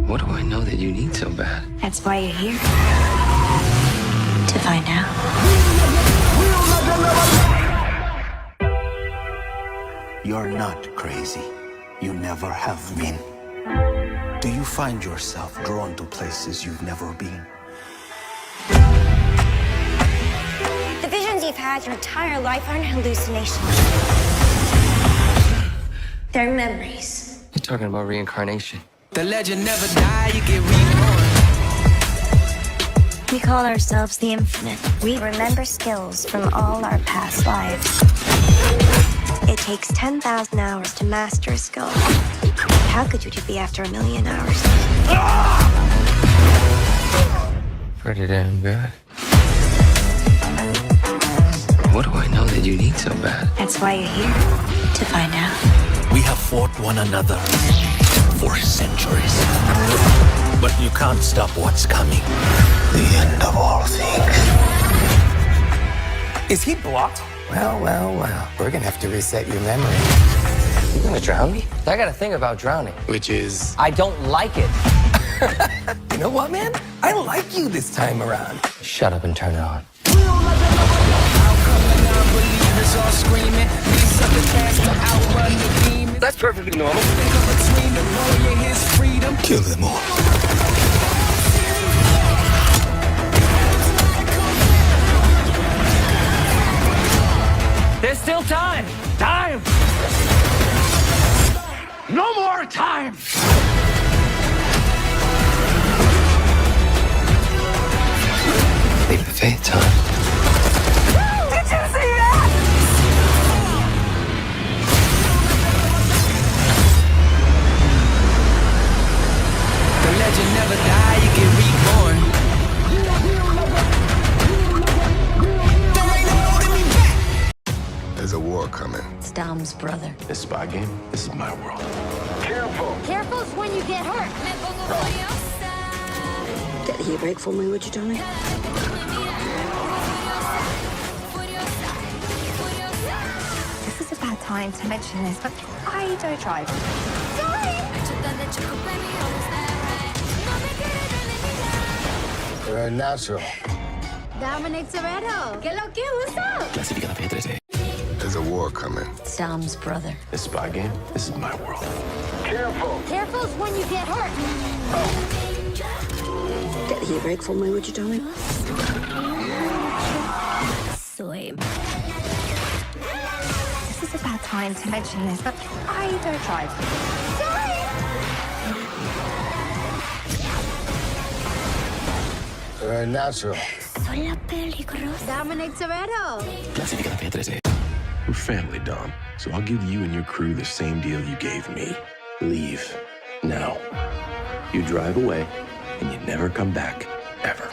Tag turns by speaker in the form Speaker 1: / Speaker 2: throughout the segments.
Speaker 1: What do I know that you need so bad?
Speaker 2: That's why you're here. To find out.
Speaker 3: You're not crazy. You never have been. Do you find yourself drawn to places you've never been?
Speaker 2: The visions you've had your entire life aren't hallucinations. They're memories.
Speaker 1: You're talking about reincarnation.
Speaker 4: The legend never die, you get reborn.
Speaker 2: We call ourselves the Infinite. We remember skills from all our past lives. It takes 10,000 hours to master a skill. How could you be after 1,000,000 hours?
Speaker 1: Pretty damn good. What do I know that you need so bad?
Speaker 2: That's why you're here. To find out.
Speaker 3: We have fought one another for centuries. But you can't stop what's coming. The end of all things.
Speaker 5: Is he blocked? Well. We're gonna have to reset your memory.
Speaker 1: You gonna drown me? I got a thing about drowning.
Speaker 5: Which is...
Speaker 1: I don't like it.
Speaker 5: You know what, man? I like you this time around.
Speaker 1: Shut up and turn it on. That's perfectly normal.
Speaker 3: Kill them all.
Speaker 4: There's still time! Time! No more time!
Speaker 1: Leap of faith time.
Speaker 4: Did you see that? The legend never die, you get reborn.
Speaker 6: There's a war coming.
Speaker 2: It's Dom's brother.
Speaker 6: This spy game, this is my world.
Speaker 2: Careful's when you get hurt. Get the heat break for me, would you, Tony?
Speaker 7: This is a bad time to mention this, but I don't drive.
Speaker 6: You're a natural.
Speaker 7: Dominic Toretto. ¿Qué lo que? What's up?
Speaker 6: Clasificada P13. There's a war coming.
Speaker 2: It's Dom's brother.
Speaker 6: This spy game, this is my world.
Speaker 7: Careful's when you get hurt.
Speaker 2: Get the heat break for me, would you, Tony? Soy.
Speaker 7: This is a bad time to mention this, but I don't drive.
Speaker 6: You're a natural.
Speaker 2: Soy la peligrosa.
Speaker 7: Dominic Toretto.
Speaker 6: Clasificada P13. We're family, Dom. So I'll give you and your crew the same deal you gave me. Leave. Now. You drive away, and you never come back. Ever.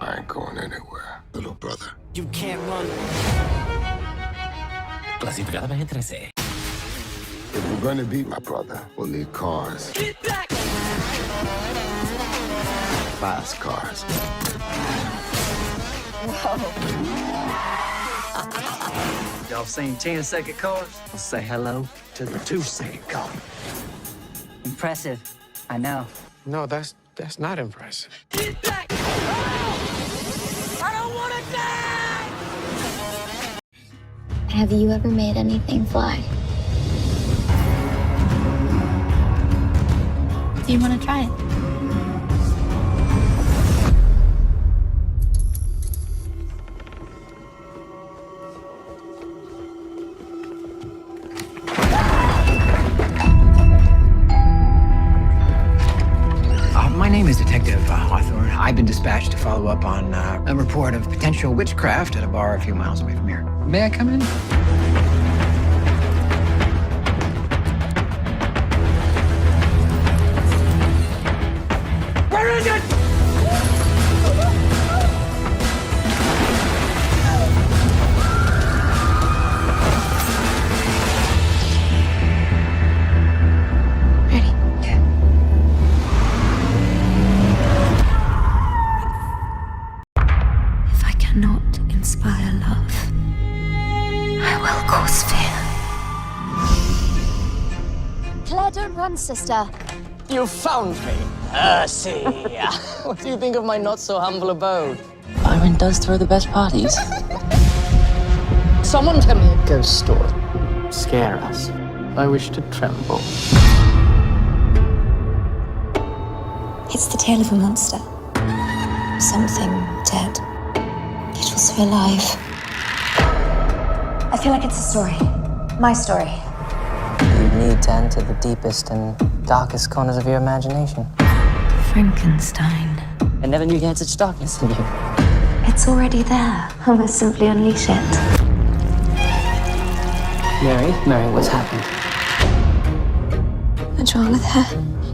Speaker 6: I ain't going anywhere, little brother.
Speaker 4: You can't run.
Speaker 5: Clasificada P13.
Speaker 6: If we're gonna beat my brother, we'll need cars.
Speaker 4: Get back!
Speaker 6: Fast cars.
Speaker 4: Y'all seen 10-second cars? Let's say hello to the 2-second car. Impressive. I know.
Speaker 5: No, that's not impressive.
Speaker 4: Get back! I don't want to die!
Speaker 2: Have you ever made anything fly? Do you want to try it?
Speaker 8: My name is Detective Hawthorne. I've been dispatched to follow up on a report of potential witchcraft at a bar a few miles away from here. May I come in?
Speaker 4: Where is it?
Speaker 2: Ready?
Speaker 7: one, sister.
Speaker 1: You found me. See. What do you think of my not-so-humble abode? Byron does throw the best parties. Someone tell me a ghost story. Scare us. I wish to tremble.
Speaker 2: It's the tale of a monster. Something dead. It was so alive. I feel like it's a story. My story.
Speaker 1: You need to enter the deepest and darkest corners of your imagination.
Speaker 2: Frankenstein.
Speaker 1: I never knew you had such darkness in you.
Speaker 2: It's already there. I must simply unleash it.
Speaker 1: Mary, what's happened?
Speaker 2: What's wrong with her?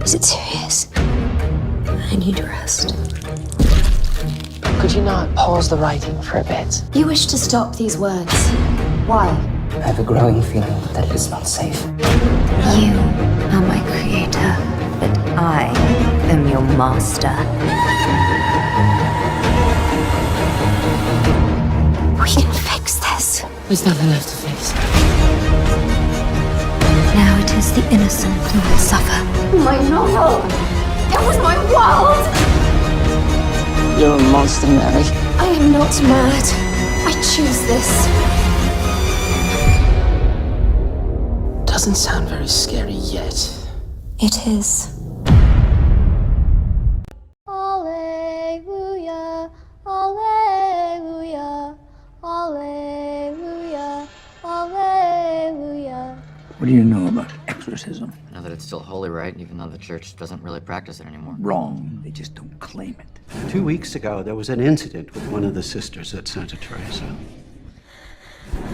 Speaker 2: Is it serious? I need rest.
Speaker 1: Could you not pause the writing for a bit?
Speaker 2: You wish to stop these words. Why?
Speaker 1: I have a growing feeling that it is not safe.
Speaker 2: You are my creator, but I am your master. We can fix this.
Speaker 1: There's nothing left to fix.
Speaker 2: Now it is the innocent who will suffer. My novel! That was my world!
Speaker 1: You're a monster, Mary.
Speaker 2: I am not mad. I choose this.
Speaker 1: Doesn't sound very scary yet.
Speaker 2: It is.
Speaker 7: Alleluia, alleluia, alleluia, alleluia.
Speaker 8: What do you know about exorcism?
Speaker 9: I know that it's still holy, right? Even though the church doesn't really practice it anymore.
Speaker 8: Wrong. They just don't claim it.
Speaker 10: 2 weeks ago, there was an incident with one of the sisters at Santa Teresa.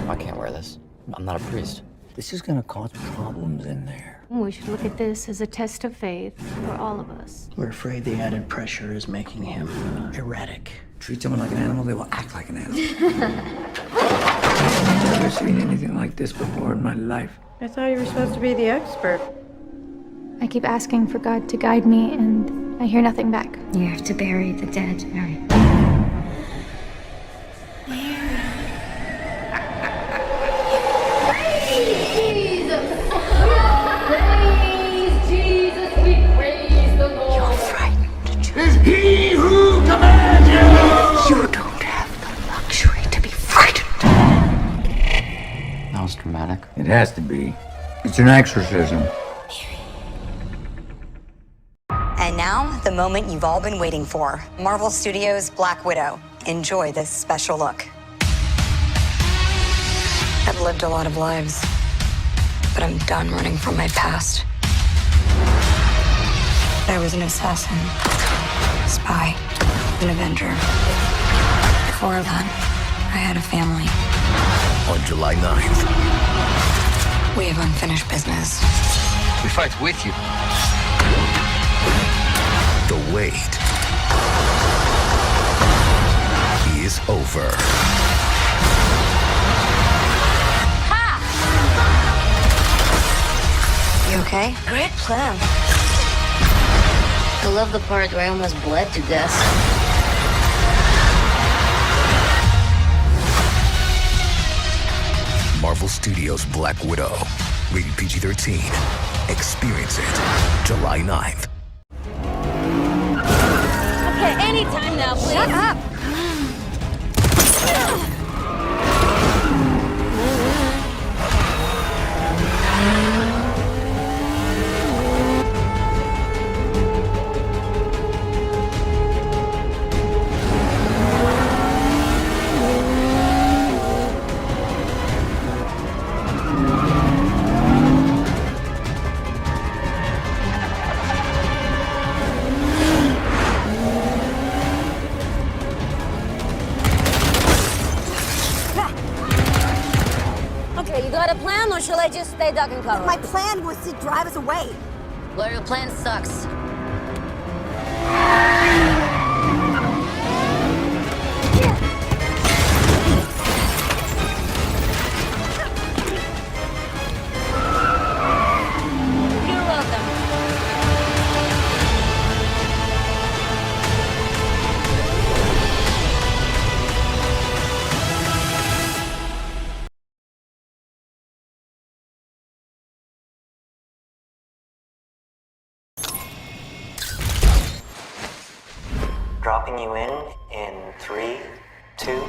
Speaker 9: I can't wear this. I'm not a priest.
Speaker 8: This is gonna cause problems in there.
Speaker 7: We should look at this as a test of faith for all of us.
Speaker 8: We're afraid the added pressure is making him erratic. Treat someone like an animal, they will act like an animal. I've never seen anything like this before in my life.
Speaker 11: I thought you were supposed to be the expert.
Speaker 7: I keep asking for God to guide me, and I hear nothing back.
Speaker 2: You have to bury the dead, Mary.
Speaker 9: That was dramatic.
Speaker 8: It has to be. It's an exorcism.
Speaker 12: And now, the moment you've all been waiting for. Marvel Studios' Black Widow. Enjoy this special look. I've lived a lot of lives, but I'm done running from my past. I was an assassin, spy, an avenger. Before that, I had a family.
Speaker 3: On July 9th.
Speaker 12: We have unfinished business.
Speaker 3: We fight with you. The wait is over.
Speaker 12: You okay?
Speaker 2: Great plan. I love the part where I almost bled to death.
Speaker 3: Marvel Studios' Black Widow. Rated PG-13. Experience it July 9th.
Speaker 7: Okay, anytime now, please.
Speaker 2: Shut up!
Speaker 7: Okay, you got a plan, or shall I just stay duck and cover?
Speaker 12: My plan was to drive us away.
Speaker 7: Well, your plan sucks.
Speaker 13: dropping you in 3, 2, 1.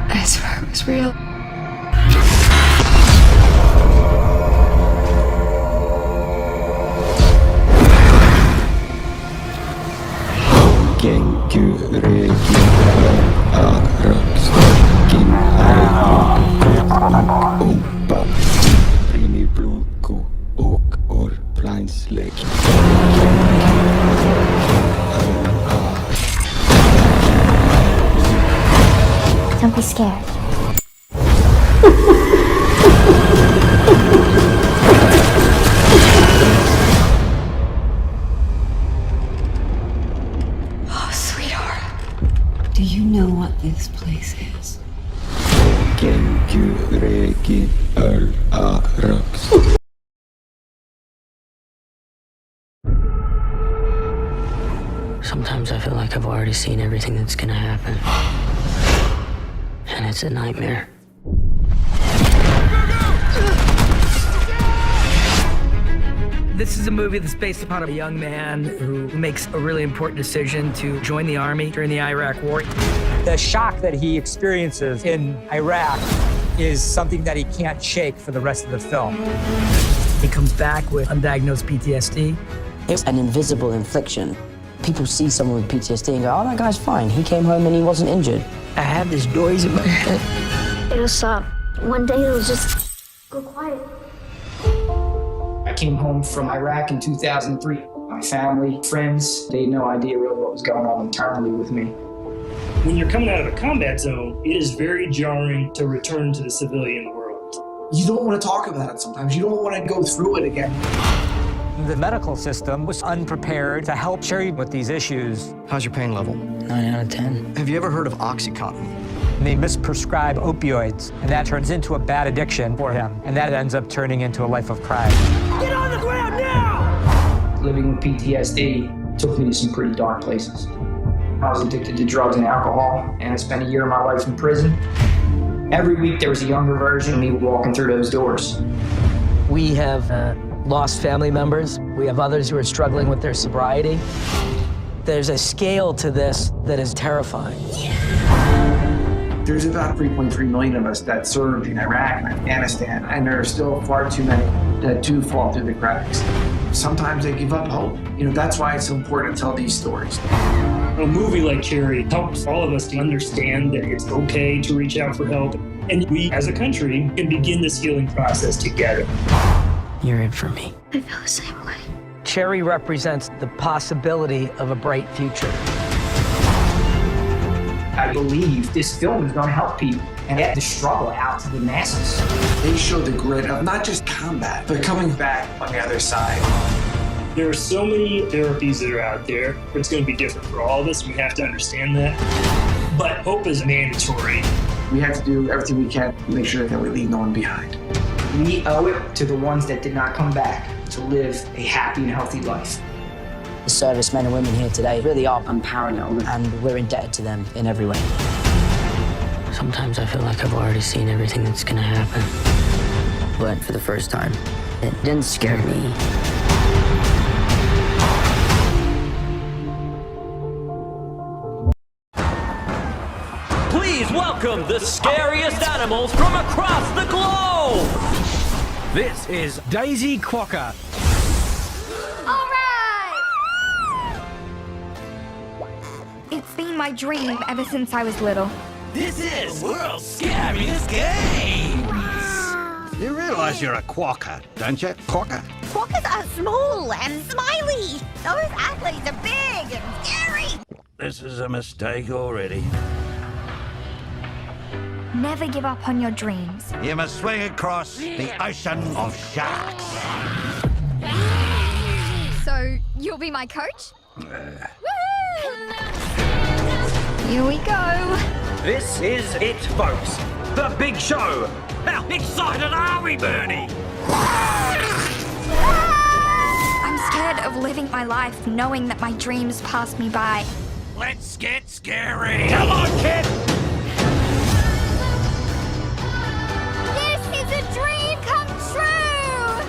Speaker 12: I swear it was real.
Speaker 2: Don't be scared.
Speaker 12: Oh, sweetheart. Do you know what this place is?
Speaker 1: Sometimes I feel like I've already seen everything that's gonna happen. And it's a nightmare.
Speaker 4: This is a movie that's based upon a young man who makes a really important decision to join the army during the Iraq War.
Speaker 14: The shock that he experiences in Iraq is something that he can't shake for the rest of the film.
Speaker 4: He comes back with undiagnosed PTSD.
Speaker 1: It's an invisible infliction. People see someone with PTSD and go, oh, that guy's fine. He came home and he wasn't injured.
Speaker 4: I have this noise in my head.
Speaker 2: It'll stop. One day it'll just go quiet.
Speaker 15: I came home from Iraq in 2003. My family, friends, they had no idea really what was going on internally with me.
Speaker 16: When you're coming out of a combat zone, it is very jarring to return to the civilian world.
Speaker 5: You don't want to talk about it sometimes. You don't want to go through it again.
Speaker 14: The medical system was unprepared to help Cherry with these issues.
Speaker 9: How's your pain level?
Speaker 1: 9 out of 10.
Speaker 9: Have you ever heard of OxyContin?
Speaker 14: And they misprescribe opioids, and that turns into a bad addiction for him, and that ends up turning into a life of crime.
Speaker 15: Get on the ground now! Living with PTSD took me to some pretty dark places. I was addicted to drugs and alcohol, and I spent a year of my life in prison. Every week there was a younger version of me walking through those doors.
Speaker 4: We have lost family members. We have others who are struggling with their sobriety. There's a scale to this that is terrifying.
Speaker 15: There's about 3.3 million of us that served in Iraq and Afghanistan, and there are still far too many that do fall through the cracks. Sometimes they give up hope. That's why it's so important to tell these stories.
Speaker 16: A movie like Cherry helps all of us to understand that it's okay to reach out for help, and we, as a country, can begin this healing process together.
Speaker 1: You're it for me.
Speaker 2: I feel the same way.
Speaker 4: Cherry represents the possibility of a bright future.
Speaker 15: I believe this film is going to help people and get the struggle out to the masses.
Speaker 5: They show the grit of not just combat, but coming back on the other side.
Speaker 16: There are so many therapies that are out there. It's going to be different for all of us. We have to understand that. But hope is mandatory.
Speaker 15: We have to do everything we can to make sure that we leave no one behind. We owe it to the ones that did not come back to live a happy and healthy life.
Speaker 1: The servicemen and women here today really are unparalleled, and we're indebted to them in every way. Sometimes I feel like I've already seen everything that's gonna happen. But for the first time, it didn't scare me.
Speaker 17: Please welcome the scariest animals from across the globe!
Speaker 18: This is Daisy Quokka.
Speaker 7: It's been my dream ever since I was little.
Speaker 17: This is the world's scariest game!
Speaker 10: You realize you're a quokka, don't you? Quokka?
Speaker 7: Quokkas are small and smiley. Those athletes are big and scary.
Speaker 3: This is a mistake already.
Speaker 7: Never give up on your dreams.
Speaker 3: You must swing across the ocean of sharks.
Speaker 7: So, you'll be my coach? Here we go.
Speaker 18: This is it, folks. The big show. How excited are we, Bernie?
Speaker 12: living my life knowing that my dreams passed me by.
Speaker 3: Let's get scary!
Speaker 18: Come on, kid!
Speaker 12: This is a dream come true!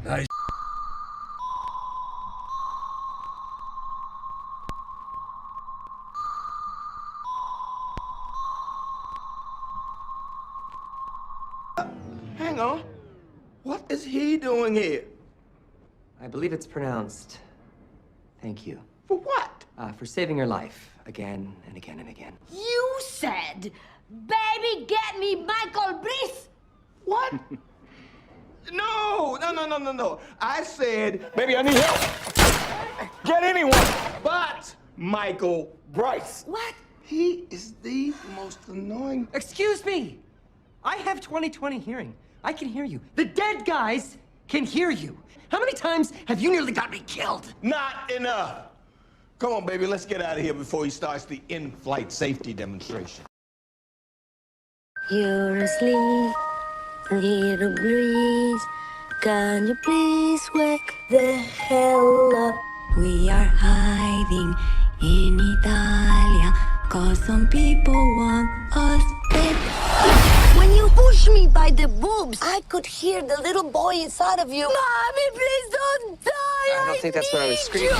Speaker 3: Nice.
Speaker 6: Hang on. What is he doing here?
Speaker 9: I believe it's pronounced thank you.
Speaker 6: For what?
Speaker 9: For saving your life again and again and again.
Speaker 7: You said, baby, get me Michael Bliss.
Speaker 6: What? No. I said, baby, I need help. Get anyone but Michael Bryce.
Speaker 7: What?
Speaker 6: He is the most annoying.
Speaker 9: Excuse me! I have 20/20 hearing. I can hear you. The dead guys can hear you. How many times have you nearly got me killed?
Speaker 6: Not enough. Come on, baby, let's get out of here before he starts the in-flight safety demonstration.
Speaker 2: You're asleep, little breeze. Can you please wake the hell up? We are hiding in Italia, 'cause some people want us dead. When you push me by the boobs, I could hear the little boy inside of you. Mommy, please don't die.
Speaker 9: I don't think that's what I was screaming.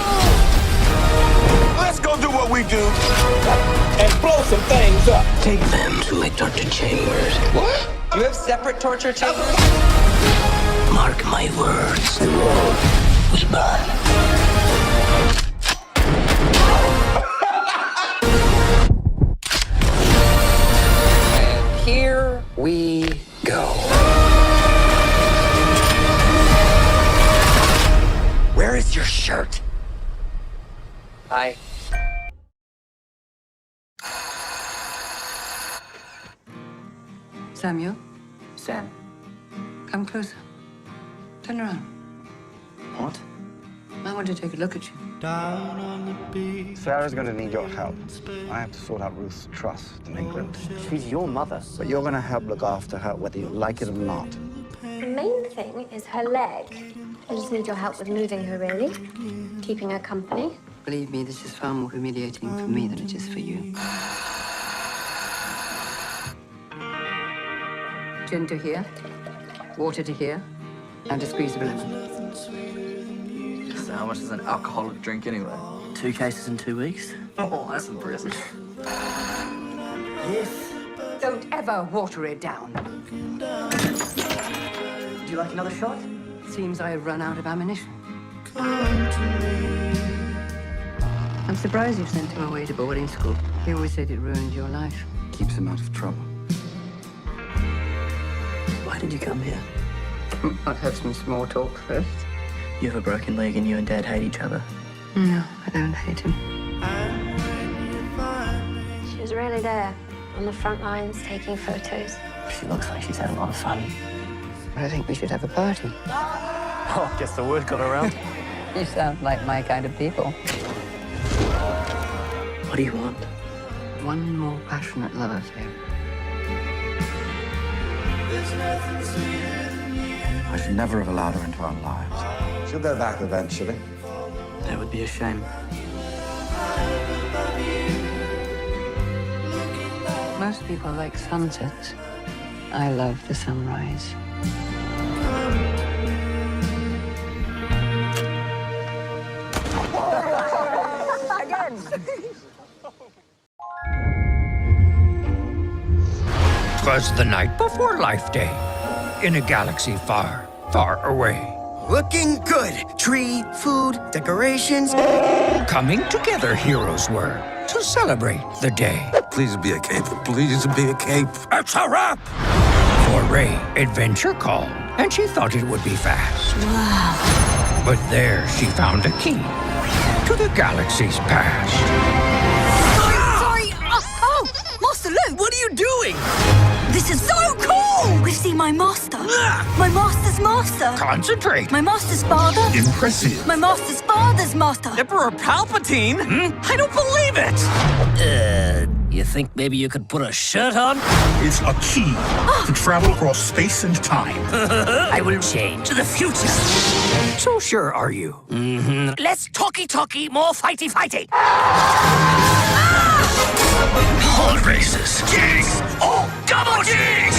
Speaker 6: Let's go do what we do and blow some things up.
Speaker 10: Take them to my torture chambers.
Speaker 6: What?
Speaker 9: You have separate torture chambers?
Speaker 10: Mark my words. The world will burn.
Speaker 9: And here we go. Where is your shirt? Hi.
Speaker 19: Samuel,
Speaker 9: Sam.
Speaker 19: come closer. Turn around.
Speaker 9: What?
Speaker 19: I want to take a look at you.
Speaker 20: Sarah's going to need your help. I have to sort out Ruth's trust in England.
Speaker 9: She's your mother.
Speaker 20: But you're going to help look after her whether you like it or not.
Speaker 2: The main thing is her leg. I just need your help with moving her, really. Keeping her company.
Speaker 19: Believe me, this is far more humiliating for me than it is for you. Gin to here, water to here, and a squeeze of lemon.
Speaker 9: So how much is an alcoholic drink anyway?
Speaker 1: 2 cases in 2 weeks?
Speaker 9: Oh, that's impressive.
Speaker 19: Yes. Don't ever water it down.
Speaker 9: Do you like another shot?
Speaker 19: Seems I've run out of ammunition. I'm surprised you sent him away to boarding school. He always said it ruined your life.
Speaker 20: Keeps him out of trouble.
Speaker 1: Why did you come here?
Speaker 19: I'd have some small talk first.
Speaker 1: You have a broken leg and you and Dad hate each other.
Speaker 19: No, I don't hate him.
Speaker 2: She was really there, on the front lines, taking photos.
Speaker 1: She looks like she's had a lot of fun.
Speaker 19: I think we should have a party.
Speaker 9: Oh, guess the word got around.
Speaker 19: You sound like my kind of people.
Speaker 1: What do you want?
Speaker 19: One more passionate love affair.
Speaker 20: I should never have allowed her into our lives. She'll go back eventually.
Speaker 1: That would be a shame.
Speaker 19: Most people like sunsets. I love the sunrise.
Speaker 7: Again.
Speaker 18: Twas the night before Life Day, in a galaxy far, far away.
Speaker 21: Looking good. Tree, food, decorations.
Speaker 18: Coming together heroes were to celebrate the day.
Speaker 3: Please be a cape. Please be a cape.
Speaker 18: It's a wrap! For Rey, adventure called, and she thought it would be fast.
Speaker 12: Wow.
Speaker 18: But there she found a key to the galaxy's past.
Speaker 12: Sorry. Oh, Master Luke, what are you doing? This is so cool! We've seen my master. My master's master.
Speaker 18: Concentrate.
Speaker 12: My master's father.
Speaker 3: Impressive.
Speaker 12: My master's father's master.
Speaker 17: Emperor Palpatine? I don't believe it!
Speaker 10: You think maybe you could put a shirt on?
Speaker 11: It's a key to travel across space and time.
Speaker 10: I will change to the future.
Speaker 18: So sure are you?
Speaker 10: Mm-hmm. Less talky, more fighty.
Speaker 11: Pod races. Jigs. Oh, double jigs.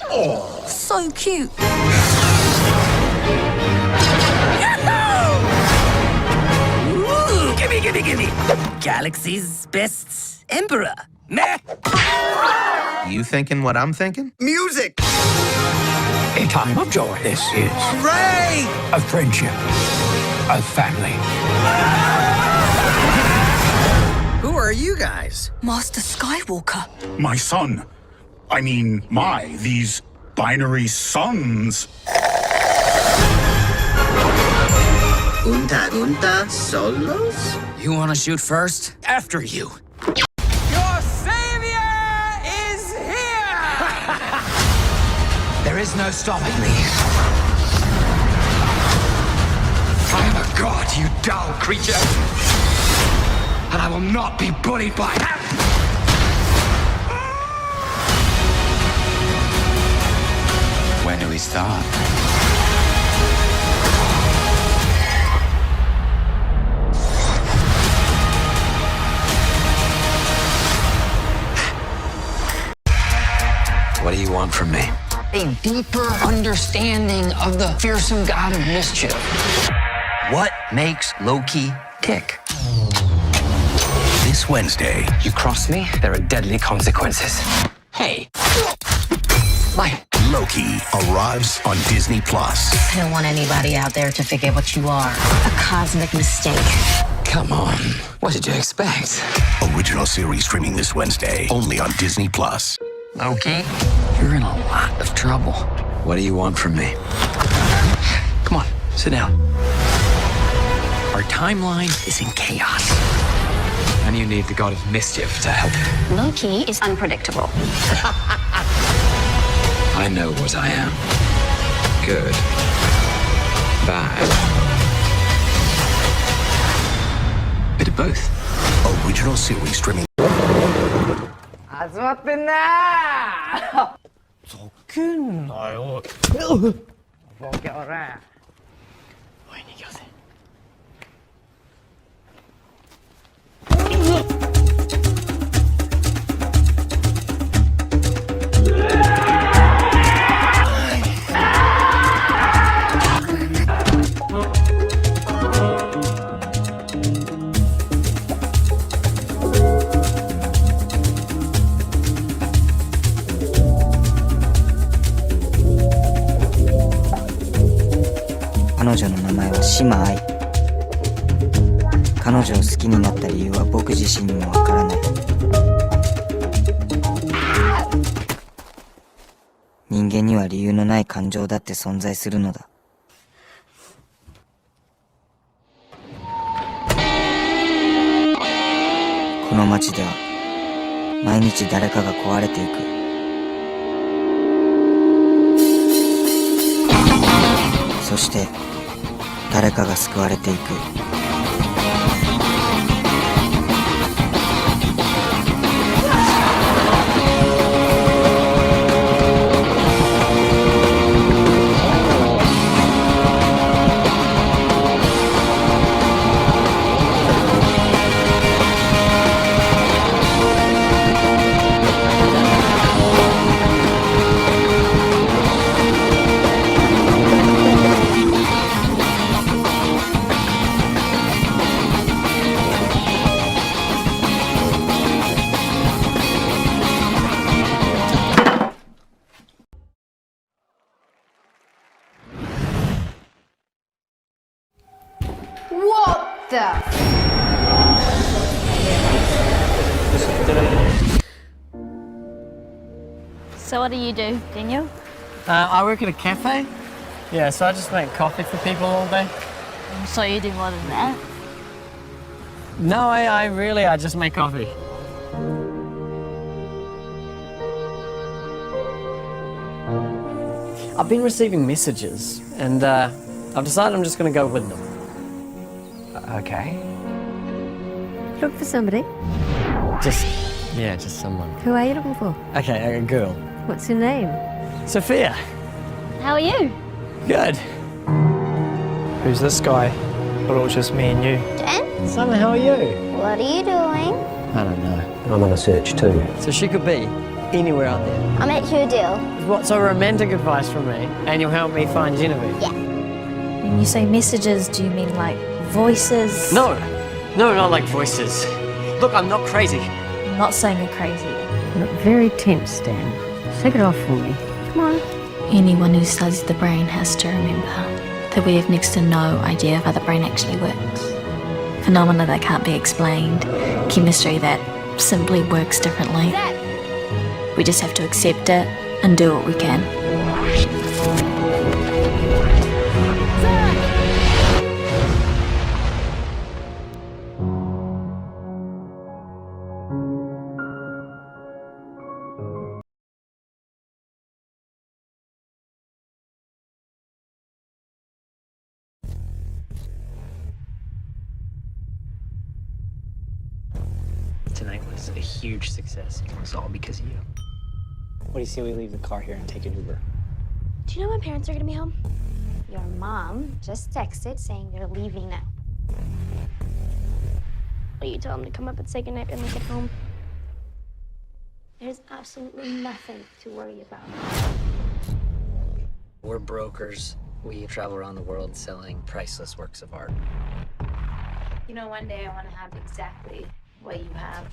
Speaker 12: Oh. So cute.
Speaker 10: Ooh, gimme. Galaxy's best emperor. Meh.
Speaker 3: You thinking what I'm thinking?
Speaker 21: Music!
Speaker 18: A time of joy, this is.
Speaker 21: Hooray!
Speaker 18: Of friendship. Of family.
Speaker 21: Who are you guys?
Speaker 12: Master Skywalker.
Speaker 11: My son. I mean, these binary sons.
Speaker 21: Unta solos?
Speaker 10: You want to shoot first? After you.
Speaker 9: Your savior is here!
Speaker 18: There is no stopping me. I am a god, you dull creature. And I will not be bullied by him.
Speaker 20: When do we start?
Speaker 10: What do you want from me?
Speaker 1: A deeper understanding of the fearsome god of mischief.
Speaker 10: What makes Loki tick?
Speaker 3: This Wednesday.
Speaker 10: You cross me, there are deadly consequences. Hey. Bye.
Speaker 3: Loki arrives on Disney+.
Speaker 7: I don't want anybody out there to forget what you are. A cosmic mistake.
Speaker 10: Come on. What did you expect?
Speaker 3: Original series streaming this Wednesday, only on Disney+.
Speaker 10: Loki, you're in a lot of trouble. What do you want from me? Come on, sit down. Our timeline is in chaos. And you need the god of mischief to help.
Speaker 7: Loki is unpredictable.
Speaker 10: I know what I am. Good. Bad. Bit of both.
Speaker 3: Original series streaming.
Speaker 9: 集まってんなー。ざけんなよ。ボケおら。おい逃げよせ。
Speaker 1: 彼女の名前は島愛。彼女を好きになった理由は僕自身にもわからない。人間には理由のない感情だって存在するのだ。この街では毎日誰かが壊れていく。そして誰かが救われていく。
Speaker 7: What the? So what do you do, Daniel?
Speaker 9: I work at a cafe. Yeah, so I just make coffee for people all day.
Speaker 7: So you do more than that?
Speaker 9: No, I just make coffee. I've been receiving messages, and I've decided I'm just going to go with them.
Speaker 10: Okay.
Speaker 19: Look for somebody.
Speaker 8: Just someone.
Speaker 19: Who are you looking for?
Speaker 8: Okay, a girl.
Speaker 19: What's your name?
Speaker 8: Sophia.
Speaker 22: How are you?
Speaker 8: Good.
Speaker 15: Who's this guy? Thought it was just me and you.
Speaker 22: Jen?
Speaker 8: Simon, how are you?
Speaker 22: What are you doing?
Speaker 8: I don't know.
Speaker 23: I'm on a search too.
Speaker 8: So she could be anywhere out there.
Speaker 22: I'll make you a deal.
Speaker 8: What's a romantic advice from me? And you'll help me find Genevieve?
Speaker 22: Yeah.
Speaker 24: When you say messages, do you mean like voices?
Speaker 8: No, not like voices. Look, I'm not crazy.
Speaker 24: I'm not saying you're crazy.
Speaker 19: You look very tense, Dan. Take it off for me. Come on.
Speaker 24: Anyone who studies the brain has to remember that we have next to no idea of how the brain actually works. Phenomena that can't be explained, chemistry that simply works differently. We just have to accept it and do what we can.
Speaker 10: Tonight was a huge success. It was all because of you. What do you say we leave the car here and take an Uber?
Speaker 22: Do you know my parents are gonna be home? Your mom just texted saying they're leaving now. Will you tell them to come up and say goodnight when they get home? There's absolutely nothing to worry about.
Speaker 10: We're brokers. We travel around the world selling priceless works of art.
Speaker 22: You know, one day I want to have exactly what you have.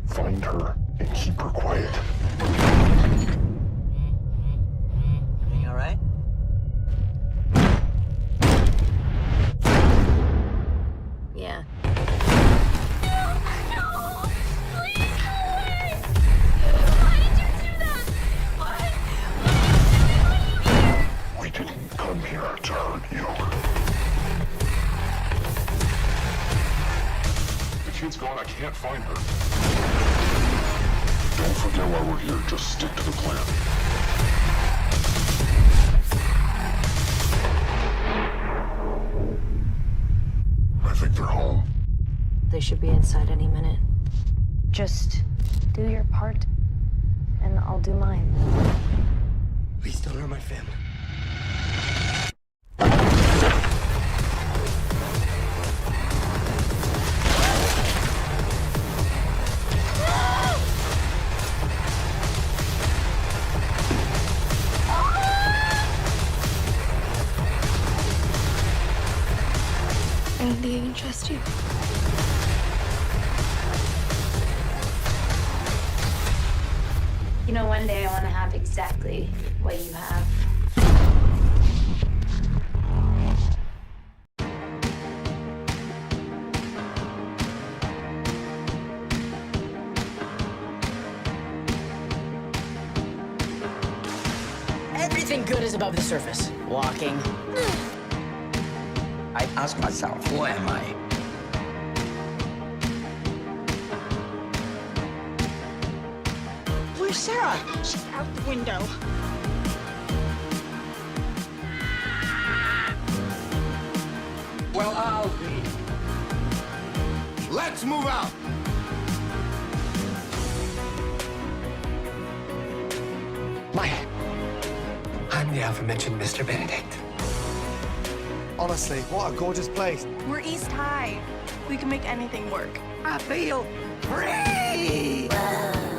Speaker 11: Find her and keep her quiet.
Speaker 10: Everything all right?
Speaker 22: Yeah.
Speaker 11: We didn't come here to hurt you. The kid's gone. I can't find her. Don't forget why we're here. Just stick to the plan. I think they're home.
Speaker 22: They should be inside any minute. Just do your part, and I'll do mine.
Speaker 10: Please don't hurt my family.
Speaker 22: I don't think I can trust you. You know, one day I want to have exactly what you have.
Speaker 1: Everything good is above the surface. Walking.
Speaker 10: I ask myself, who am I?
Speaker 7: Where's Sarah? She's out the window.
Speaker 18: Well, I'll be. Let's move out.
Speaker 10: Mike. I'm the aforementioned Mr. Benedict.
Speaker 25: Honestly, what a gorgeous place.
Speaker 7: We're East High. We can make anything work.
Speaker 10: I feel free!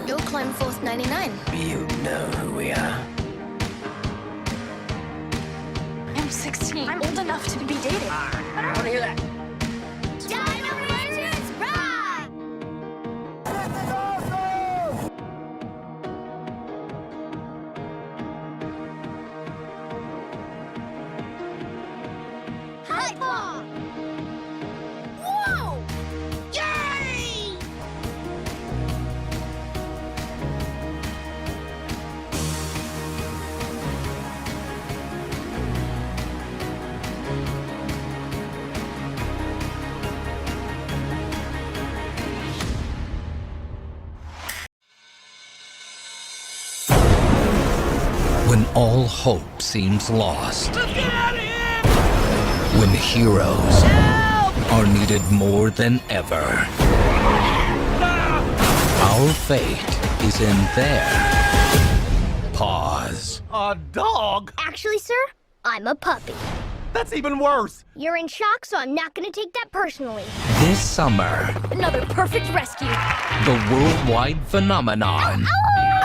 Speaker 22: You'll climb Fourth 99.
Speaker 10: You know who we are.
Speaker 22: I'm 16. I'm old enough to be dating.
Speaker 10: I want to hear that.
Speaker 22: Dino Rangers, ride! High Claw! Whoa! Yay!
Speaker 10: all hope seems lost. Let's get out of here! When heroes are needed more than ever. Our fate is in their paws.
Speaker 21: A dog?
Speaker 4: Actually, sir, I'm a puppy.
Speaker 21: That's even worse.
Speaker 4: You're in shock, so I'm not gonna take that personally.
Speaker 10: This summer,
Speaker 4: Another perfect rescue.
Speaker 10: the worldwide phenomenon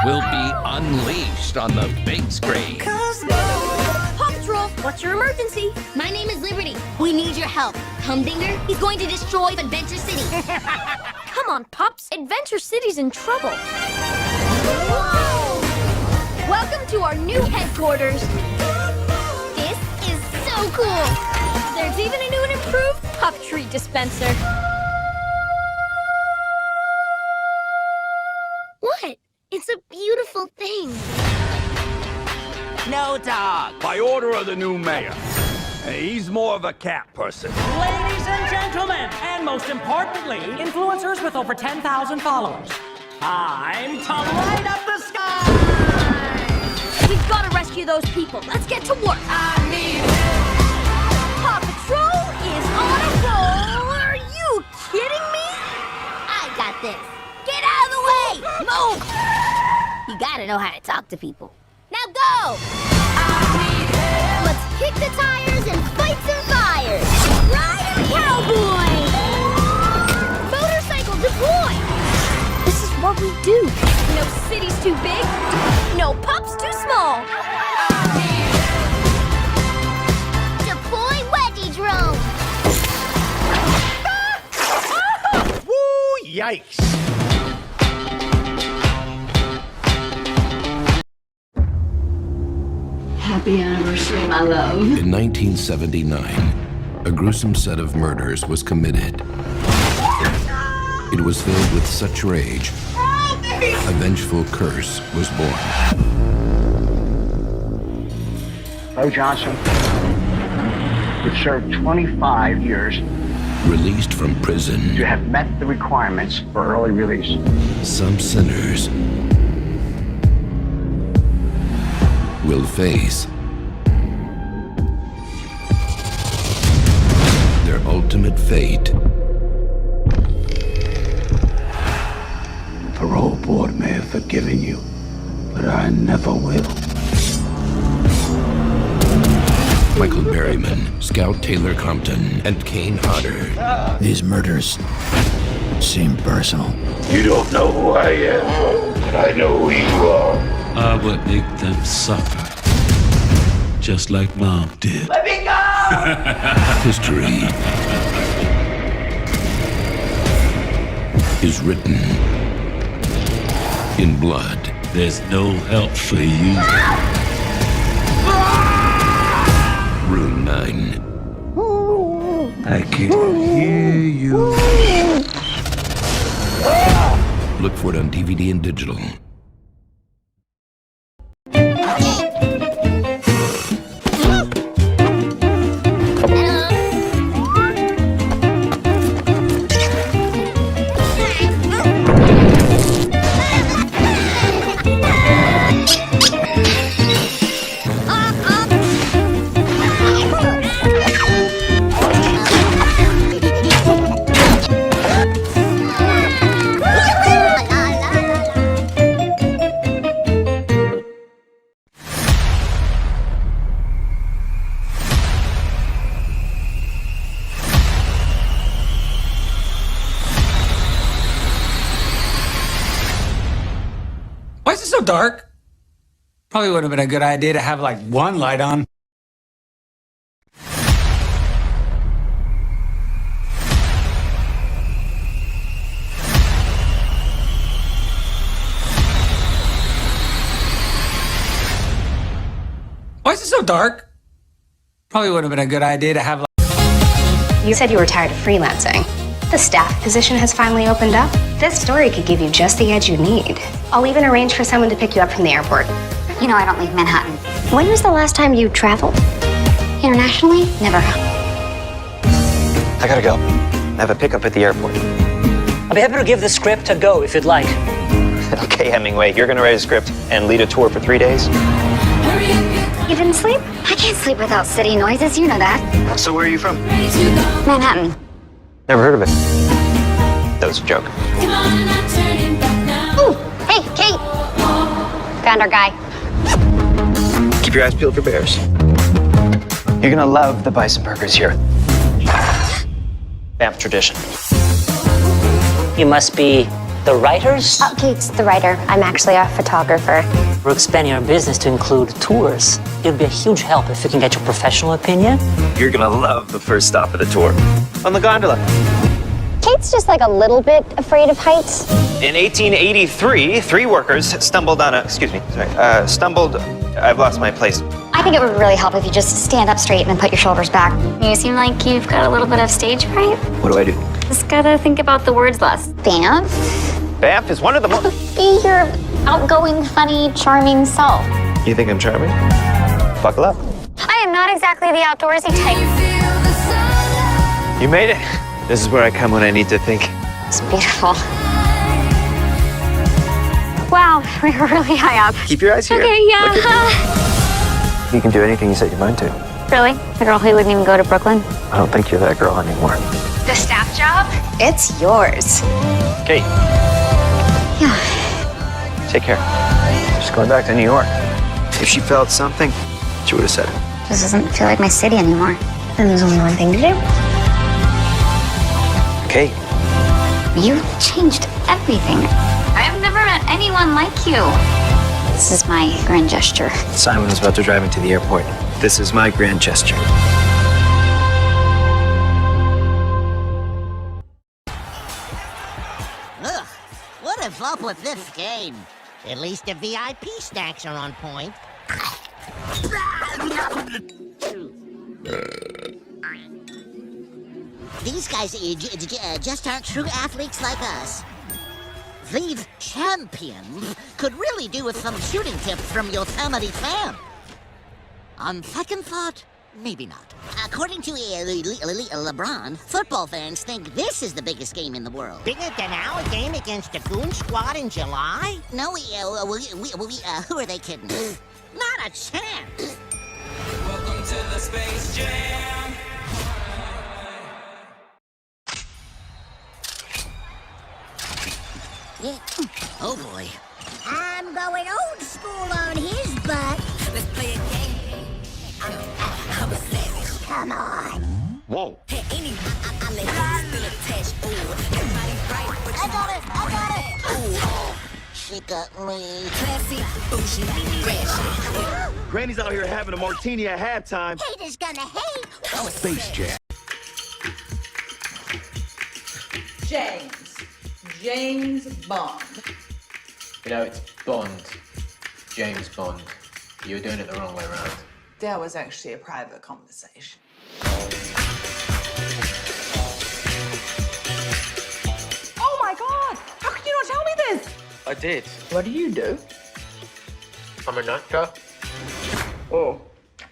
Speaker 10: will be unleashed on the big screen.
Speaker 4: Paw Patrol, what's your emergency? My name is Liberty. We need your help. Humdinger, he's going to destroy Adventure City. Come on, Pups. Adventure City's in trouble. Whoa! Welcome to our new headquarters. This is so cool. There's even a new and improved pup treat dispenser. What? It's a beautiful thing.
Speaker 17: No dog.
Speaker 21: By order of the new mayor. He's more of a cat person.
Speaker 17: Ladies and gentlemen, and most importantly, influencers with over 10,000 followers. Time to light up the sky!
Speaker 4: We've got to rescue those people. Let's get to work. I need help. Paw Patrol is on a roll. Are you kidding me? I got this. Get out of the way. Move. You gotta know how to talk to people. Now go. Let's kick the tires and fight some fires. Ride a cowboy. Motorcycle deploy. This is what we do. No city's too big. No pups too small. Deploy wedgie drone.
Speaker 21: Woo, yikes.
Speaker 19: Happy anniversary, my love.
Speaker 6: In 1979, a gruesome set of murders was committed. It was filled with such rage, a vengeful curse was born.
Speaker 5: Bo Johnson would serve 25 years.
Speaker 6: Released from prison,
Speaker 5: To have met the requirements for early release.
Speaker 6: some sinners will face their ultimate fate.
Speaker 20: The parole board may have forgiven you, but I never will.
Speaker 6: Michael Berryman, Scout Taylor Compton, and Kane Hodder.
Speaker 20: These murders seem personal. You don't know who I am, but I know who you are.
Speaker 13: I would make them suffer, just like Mom did.
Speaker 20: Let me go!
Speaker 6: History is written in blood.
Speaker 13: There's no help for you.
Speaker 6: Room 9.
Speaker 20: I can hear you.
Speaker 6: Look for it on DVD and digital.
Speaker 14: Why is it so dark? Probably would have been a good idea to have like one light on. Why is it so dark? Probably would have been a good idea to have like...
Speaker 23: You said you were tired of freelancing. The staff position has finally opened up. This story could give you just the edge you need. I'll even arrange for someone to pick you up from the airport.
Speaker 26: You know I don't leave Manhattan.
Speaker 23: When was the last time you traveled?
Speaker 26: Internationally? Never.
Speaker 27: I gotta go. I have a pickup at the airport.
Speaker 28: I'll be happy to give the script a go if you'd like.
Speaker 27: Okay, Hemingway, you're gonna write a script and lead a tour for 3 days?
Speaker 12: Hurry up.
Speaker 26: didn't sleep? I can't sleep without city noises, you know that.
Speaker 27: So where are you from?
Speaker 26: Manhattan.
Speaker 27: Never heard of it. That was a joke.
Speaker 26: Ooh, hey, Kate. Found our guy.
Speaker 27: Keep your eyes peeled for bears. You're gonna love the bison burgers here. Banff tradition.
Speaker 28: You must be the writers?
Speaker 26: Oh, Kate's the writer. I'm actually a photographer.
Speaker 28: We're expanding our business to include tours. It'd be a huge help if we can get your professional opinion.
Speaker 27: You're gonna love the first stop of the tour. On the gondola.
Speaker 26: Kate's just like a little bit afraid of heights.
Speaker 27: In 1883, 3 workers stumbled on a, I've lost my place.
Speaker 26: I think it would really help if you just stand up straight and then put your shoulders back. You seem like you've got a little bit of stage fright.
Speaker 27: What do I do?
Speaker 26: Just gotta think about the words less. Banff?
Speaker 27: Banff is one of the most...
Speaker 26: Be your outgoing, funny, charming self.
Speaker 27: You think I'm charming? Buckle up.
Speaker 26: I am not exactly the outdoorsy type.
Speaker 27: You made it. This is where I come when I need to think.
Speaker 26: It's beautiful. Wow, we were really high up.
Speaker 27: Keep your eyes here.
Speaker 26: Okay, yeah.
Speaker 27: You can do anything you set your mind to.
Speaker 26: Really? The girl who wouldn't even go to Brooklyn?
Speaker 27: I don't think you're that girl anymore.
Speaker 26: The staff job? It's yours.
Speaker 27: Kate.
Speaker 26: Yeah.
Speaker 27: Take care. Just going back to New York. If she felt something, she would have said it.
Speaker 26: This doesn't feel like my city anymore. And there's only one thing to do.
Speaker 27: Kate.
Speaker 26: You changed everything. I've never met anyone like you. This is my grand gesture.
Speaker 27: Simon was about to drive into the airport. This is my grand gesture.
Speaker 7: Ugh, what is up with this game? At least the VIP snacks are on point. These guys just aren't true athletes like us. These champions could really do with some shooting tips from Yosemite Sam. On second thought, maybe not. According to LeBron, football fans think this is the biggest game in the world. Bigger than our game against the Goon Squad in July? No, who are they kidding? Not a chance.
Speaker 2: Welcome to the Space Jam.
Speaker 7: Yeah. Oh boy. I'm going old school on his butt.
Speaker 2: Let's play a game. I'm a savage.
Speaker 7: Come on.
Speaker 27: Whoa.
Speaker 2: Hey, any I let still attached. Ooh, everybody's right, but
Speaker 7: I got it. Ooh. She got me.
Speaker 2: Classy, bougie, rashy.
Speaker 21: Granny's out here having a martini at halftime.
Speaker 7: Haters gonna hate.
Speaker 21: Space Jam.
Speaker 3: James Bond.
Speaker 8: You know, it's Bond. James Bond. You were doing it the wrong way around.
Speaker 3: That was actually a private conversation. Oh my God! How could you not tell me this?
Speaker 8: I did.
Speaker 3: What do you do?
Speaker 8: I'm an actor.
Speaker 3: Oh,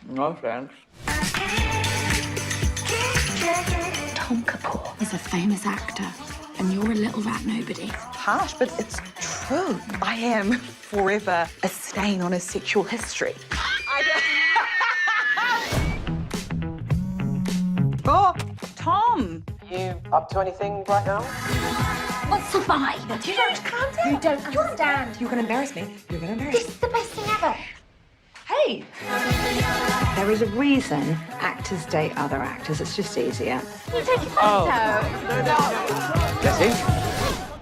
Speaker 3: no thanks.
Speaker 12: Tom Kapoor is a famous actor, and you're a little rat nobody.
Speaker 3: Harsh, but it's true. I am forever a stain on his sexual history. Oh, Tom!
Speaker 27: You up to anything right now?
Speaker 12: What's the vibe?
Speaker 3: You don't calm down. You don't understand. You're gonna embarrass me. You're gonna embarrass me.
Speaker 12: This is the best thing ever.
Speaker 3: Hey!
Speaker 19: There is a reason actors date other actors. It's just easier.
Speaker 12: You take your photo.
Speaker 27: Jesse?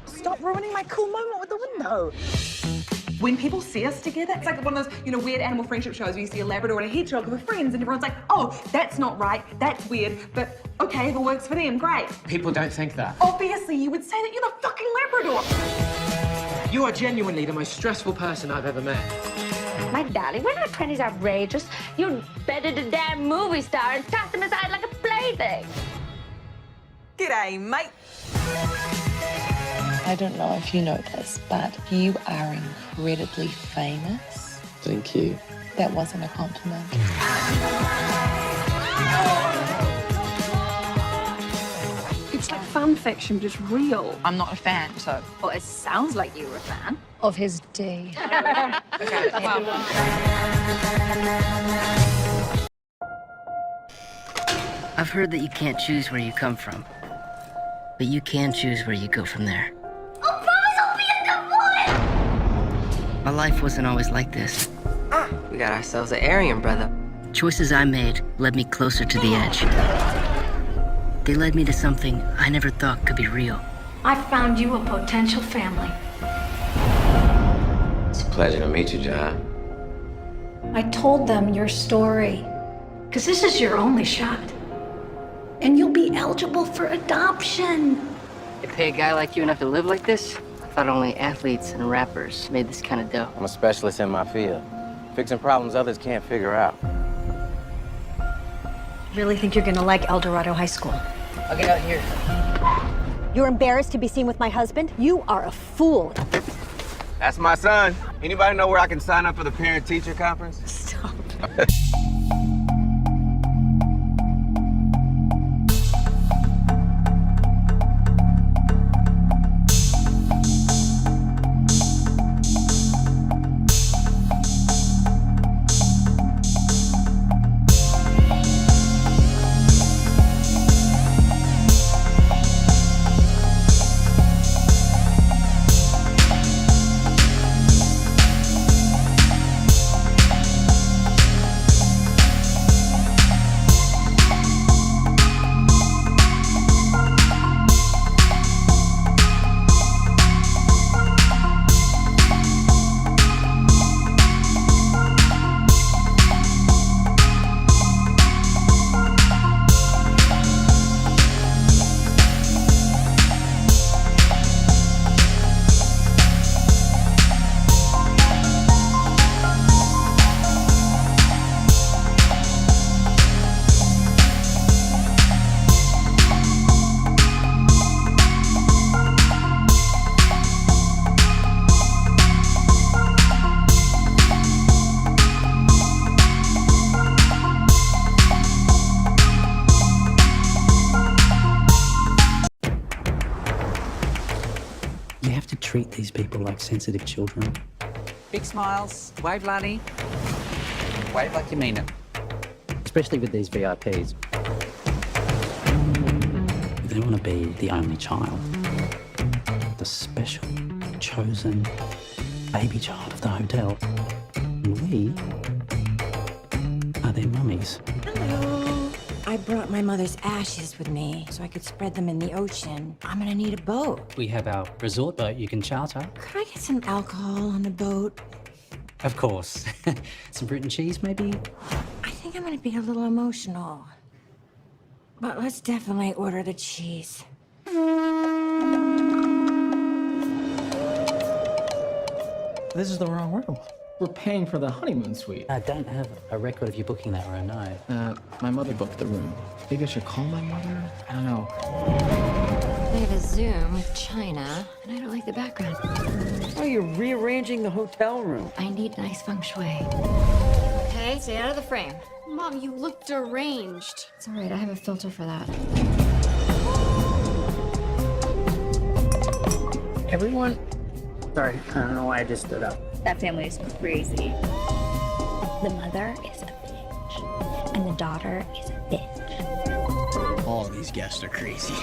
Speaker 3: Stop ruining my cool moment with the window. When people see us together, it's like one of those, weird animal friendship shows where you see a Labrador and a hedgehog with friends and everyone's like, oh, that's not right, that's weird, but okay, if it works for them, great.
Speaker 14: People don't think that.
Speaker 3: Obviously, you would say that you're the fucking Labrador.
Speaker 14: You are genuinely the most stressful person I've ever met.
Speaker 12: My darling, when our 20s are outrageous, you'd better the damn movie star and toss them aside like a plaything.
Speaker 3: G'day, mate.
Speaker 9: I don't know if you know this, but you are incredibly famous.
Speaker 8: Thank you.
Speaker 9: That wasn't a compliment.
Speaker 12: It's like fan fiction, but it's real.
Speaker 3: I'm not a fan, so...
Speaker 12: Well, it sounds like you were a fan.
Speaker 9: of his day.
Speaker 19: I've heard that you can't choose where you come from, but you can choose where you go from there.
Speaker 4: Oh, promise I'll be a good boy!
Speaker 19: My life wasn't always like this.
Speaker 27: We got ourselves an Aryan brother.
Speaker 19: Choices I made led me closer to the edge. They led me to something I never thought could be real.
Speaker 12: I found you a potential family.
Speaker 27: It's a pleasure to meet you, John.
Speaker 12: I told them your story, because this is your only shot. And you'll be eligible for adoption.
Speaker 19: They pay a guy like you enough to live like this? I thought only athletes and rappers made this kind of dough.
Speaker 27: I'm a specialist in my field, fixing problems others can't figure out.
Speaker 12: Really think you're gonna like El Dorado High School?
Speaker 19: I'll get out here.
Speaker 4: You're embarrassed to be seen with my husband? You are a fool.
Speaker 27: That's my son. Anybody know where I can sign up for the parent-teacher conference?
Speaker 12: Stop.
Speaker 10: You have to treat these people like sensitive children.
Speaker 14: Big smiles. Wave, Lonnie. Wave like you mean it.
Speaker 10: Especially with these VIPs. They want to be the only child. The special, chosen baby child of the hotel. And we are their mummies.
Speaker 1: Hello. I brought my mother's ashes with me so I could spread them in the ocean. I'm gonna need a boat.
Speaker 10: We have our resort boat you can charter.
Speaker 1: Could I get some alcohol on the boat?
Speaker 10: Of course. Some fruit and cheese, maybe?
Speaker 1: I think I'm gonna be a little emotional. But let's definitely order the cheese.
Speaker 11: This is the wrong room. We're paying for the honeymoon suite.
Speaker 10: I don't have a record of you booking that room, no.
Speaker 11: My mother booked the room. Maybe I should call my mother? I don't know.
Speaker 15: They have a Zoom with China, and I don't like the background.
Speaker 11: Oh, you're rearranging the hotel room.
Speaker 15: I need nice feng shui. Okay, stay out of the frame.
Speaker 16: Mom, you look deranged.
Speaker 15: It's all right, I have a filter for that.
Speaker 10: Everyone? Sorry, I don't know why I just stood up.
Speaker 18: That family is crazy. The mother is a bitch, and the daughter is a bitch.
Speaker 10: All these guests are crazy.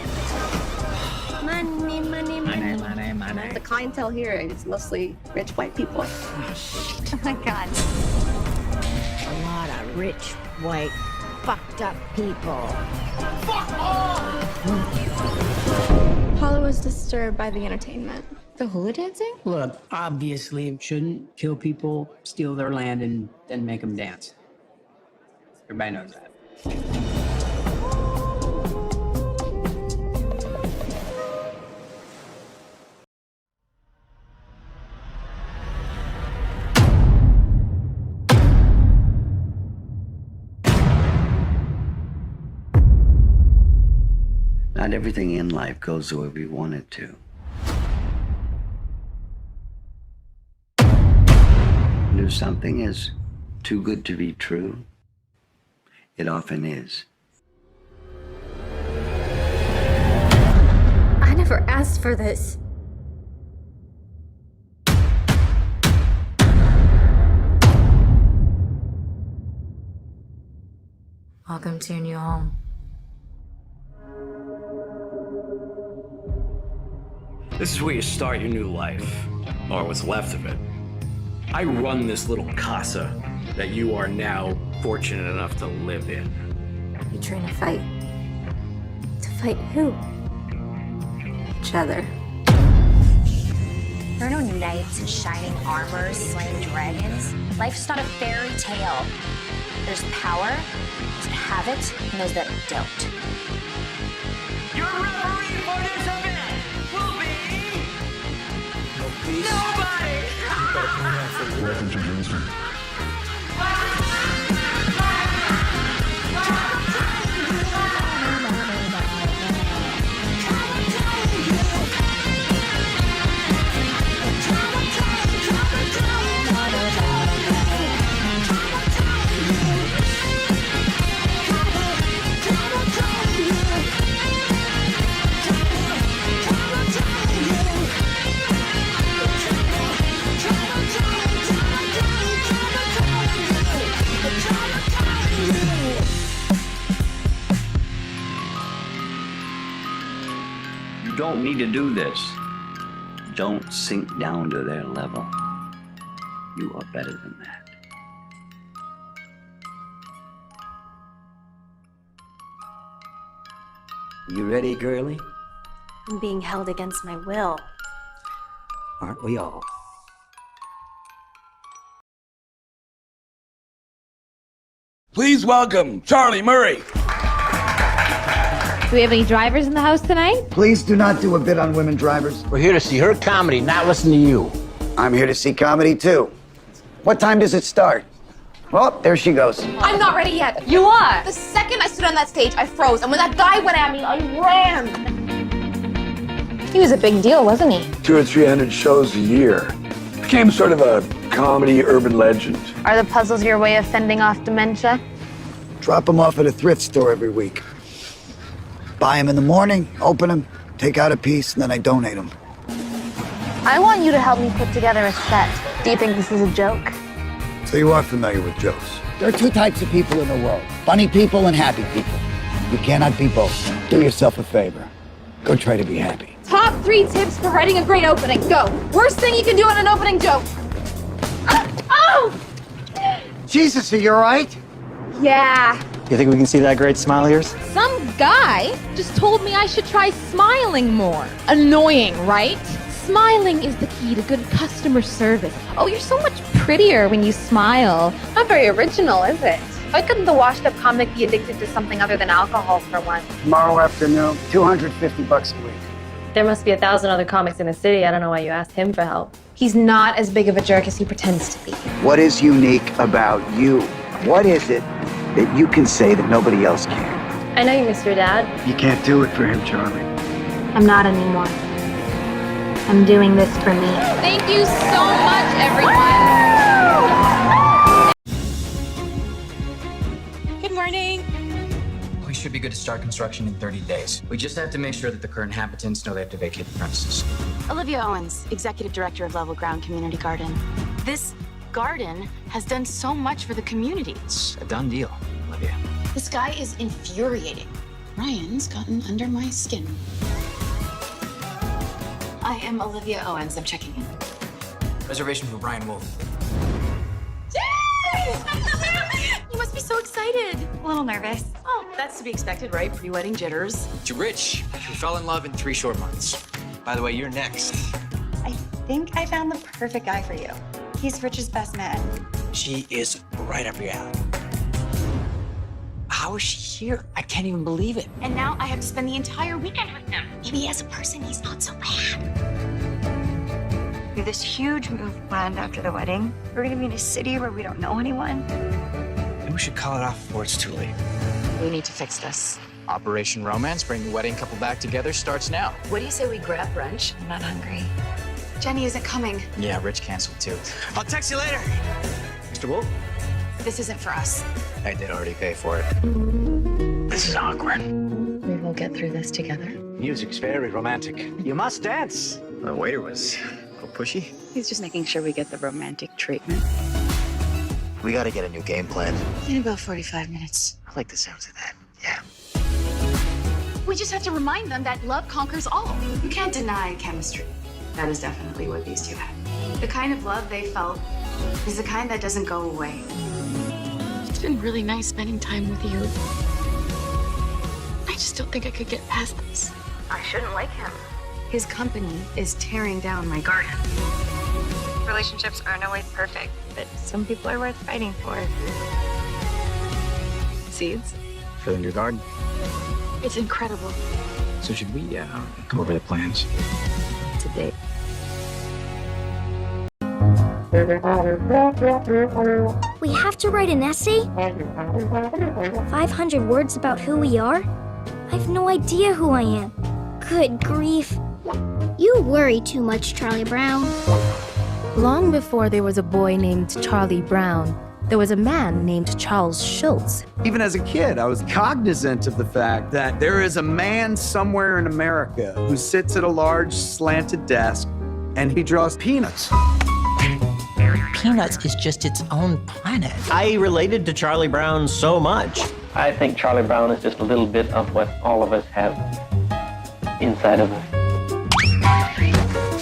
Speaker 18: Money, money, money.
Speaker 10: Money, money.
Speaker 18: The clientele here is mostly rich white people.
Speaker 15: Oh my God.
Speaker 1: A lot of rich, white, fucked up people.
Speaker 16: Fuck off!
Speaker 18: Paula was disturbed by the entertainment.
Speaker 15: The hula dancing?
Speaker 10: Look, obviously you shouldn't kill people, steal their land, and then make them dance. Everybody knows that.
Speaker 22: Not everything in life goes the way we want it to. And if something is too good to be true, it often is.
Speaker 18: I never asked for this.
Speaker 15: Welcome to your new home.
Speaker 5: This is where you start your new life, or what's left of it. I run this little casa that you are now fortunate enough to live in.
Speaker 15: You train to fight. To fight who? Each other.
Speaker 4: There are no knights in shining armor slaying dragons. Life's not a fairy tale. There's power, those that have it, and those that don't.
Speaker 16: Your referee for this event will be... Nobody!
Speaker 22: You don't need to do this. Don't sink down to their level. You are better than that.
Speaker 10: You ready, girlie?
Speaker 4: I'm being held against my will.
Speaker 10: Aren't we all?
Speaker 21: Please welcome Charlie Murray.
Speaker 6: Do we have any drivers in the house tonight?
Speaker 13: Please do not do a bit on women drivers.
Speaker 27: We're here to see her comedy, not listen to you.
Speaker 13: I'm here to see comedy too. What time does it start? Well, there she goes.
Speaker 12: I'm not ready yet. You are. The second I stood on that stage, I froze. And when that guy went at me, I ran.
Speaker 6: He was a big deal, wasn't he?
Speaker 21: 200 or 300 shows a year. Became sort of a comedy urban legend.
Speaker 6: Are the puzzles your way of fending off dementia?
Speaker 13: Drop them off at a thrift store every week. Buy them in the morning, open them, take out a piece, and then I donate them.
Speaker 6: I want you to help me put together a set. Do you think this is a joke?
Speaker 13: So you are familiar with jokes. There are two types of people in the world. Funny people and happy people. You cannot be both. Do yourself a favor. Go try to be happy.
Speaker 12: Top 3 tips for writing a great opening. Go. Worst thing you can do in an opening joke. Oh!
Speaker 13: Jesus, are you all right?
Speaker 12: Yeah.
Speaker 27: You think we can see that great smile of yours?
Speaker 6: Some guy just told me I should try smiling more. Annoying, right? Smiling is the key to good customer service. Oh, you're so much prettier when you smile. Not very original, is it? Why couldn't the washed-up comic be addicted to something other than alcohol for once?
Speaker 13: Tomorrow afternoon, $250 a week.
Speaker 6: There must be 1,000 other comics in the city. I don't know why you asked him for help. He's not as big of a jerk as he pretends to be.
Speaker 13: What is unique about you? What is it that you can say that nobody else can?
Speaker 6: I know you miss your dad.
Speaker 13: You can't do it for him, Charlie.
Speaker 6: I'm not anymore. I'm doing this for me. Thank you so much, everyone.
Speaker 15: Good morning.
Speaker 10: We should be good to start construction in 30 days. We just have to make sure that the current inhabitants know they have to vacate the premises.
Speaker 15: Olivia Owens, Executive Director of Level Ground Community Garden. This garden has done so much for the community.
Speaker 10: It's a done deal, Olivia.
Speaker 15: This guy is infuriating. Ryan's gotten under my skin. I am Olivia Owens. I'm checking in.
Speaker 10: Reservation for Brian Wolf.
Speaker 15: You must be so excited. A little nervous. Oh, that's to be expected, right? Pre-wedding jitters.
Speaker 10: To Rich, who fell in love in 3 short months. By the way, you're next.
Speaker 18: I think I found the perfect guy for you. He's Rich's best man.
Speaker 10: She is right up your alley. How is she here? I can't even believe it.
Speaker 15: And now I have to spend the entire weekend with him. Maybe as a person, he's not so bad.
Speaker 18: We have this huge move planned after the wedding. We're gonna be in a city where we don't know anyone.
Speaker 10: Maybe we should call it off before it's too late.
Speaker 15: We need to fix this.
Speaker 10: Operation Romance, bring the wedding couple back together, starts now.
Speaker 15: What do you say we grab brunch? I'm not hungry. Jenny isn't coming.
Speaker 10: Yeah, Rich canceled too. I'll text you later. Mr. Wolf?
Speaker 15: This isn't for us.
Speaker 10: I did already pay for it. This is awkward.
Speaker 15: We will get through this together.
Speaker 10: Music's very romantic. You must dance. The waiter was a little pushy.
Speaker 18: He's just making sure we get the romantic treatment.
Speaker 27: We gotta get a new game plan.
Speaker 15: In about 45 minutes.
Speaker 27: I like the sounds of that. Yeah.
Speaker 15: We just have to remind them that love conquers all. You can't deny chemistry. That is definitely what these two had. The kind of love they felt is the kind that doesn't go away. It's been really nice spending time with you. I just don't think I could get past this. I shouldn't like him. His company is tearing down my garden.
Speaker 2: Relationships aren't always perfect, but some people are worth fighting for. Seeds?
Speaker 27: Filling your garden.
Speaker 15: It's incredible.
Speaker 27: So should we go over the plans?
Speaker 15: It's a date.
Speaker 4: We have to write an essay? 500 words about who we are? I have no idea who I am. Good grief.
Speaker 17: You worry too much, Charlie Brown.
Speaker 6: Long before there was a boy named Charlie Brown, there was a man named Charles Schultz.
Speaker 20: Even as a kid, I was cognizant of the fact that there is a man somewhere in America who sits at a large slanted desk and he draws peanuts.
Speaker 23: Peanuts is just its own planet. I related to Charlie Brown so much.
Speaker 24: I think Charlie Brown is just a little bit of what all of us have inside of us.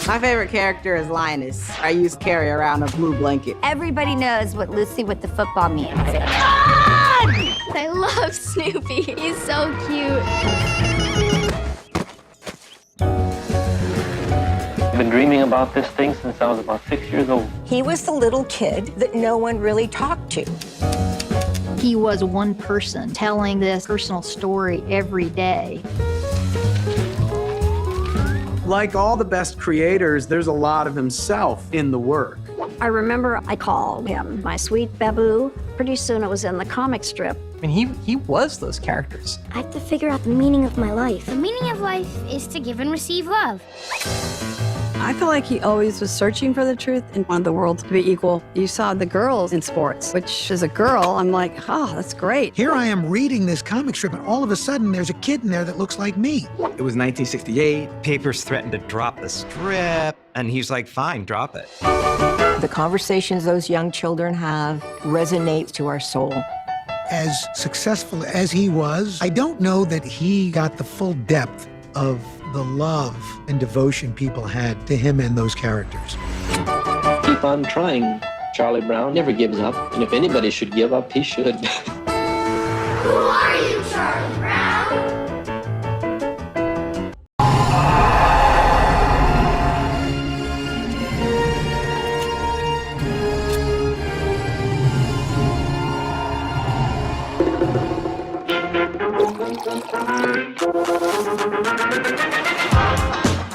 Speaker 25: My favorite character is Linus. I used to carry around a blue blanket.
Speaker 4: Everybody knows what Lucy with the football means.
Speaker 17: I love Snoopy. He's so cute.
Speaker 24: I've been dreaming about this thing since I was about 6 years old.
Speaker 1: He was the little kid that no one really talked to.
Speaker 18: He was one person telling this personal story every day.
Speaker 20: Like all the best creators, there's a lot of himself in the work.
Speaker 18: I remember I called him my sweet Babu. Pretty soon it was in the comic strip.
Speaker 23: I mean, he was those characters.
Speaker 4: I have to figure out the meaning of my life.
Speaker 17: The meaning of life is to give and receive love.
Speaker 26: I feel like he always was searching for the truth and wanted the world to be equal. You saw the girls in sports, which as a girl, I'm like, oh, that's great.
Speaker 28: Here I am reading this comic strip, and all of a sudden there's a kid in there that looks like me.
Speaker 23: It was 1968. Papers threatened to drop the strip, and he's like, fine, drop it.
Speaker 1: The conversations those young children have resonates to our soul.
Speaker 28: As successful as he was, I don't know that he got the full depth of the love and devotion people had to him and those characters.
Speaker 24: Keep on trying. Charlie Brown never gives up, and if anybody should give up, he should.
Speaker 17: Who are you, Charlie Brown?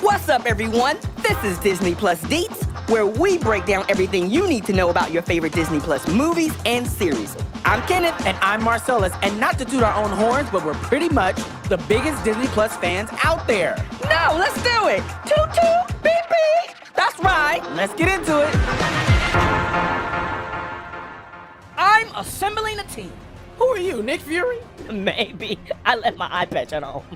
Speaker 29: What's up, everyone? This is Disney Plus Deets, where we break down everything you need to know about your favorite Disney Plus movies and series. I'm Kenneth.
Speaker 30: And I'm Marcellus. And not to toot our own horns, but we're pretty much the biggest Disney Plus fans out there.
Speaker 29: No, let's do it. Toot toot, beep beep. That's right.
Speaker 30: Let's get into it.
Speaker 29: I'm assembling a team.
Speaker 30: Who are you, Nick Fury?
Speaker 29: Maybe. I left my eye patch at home.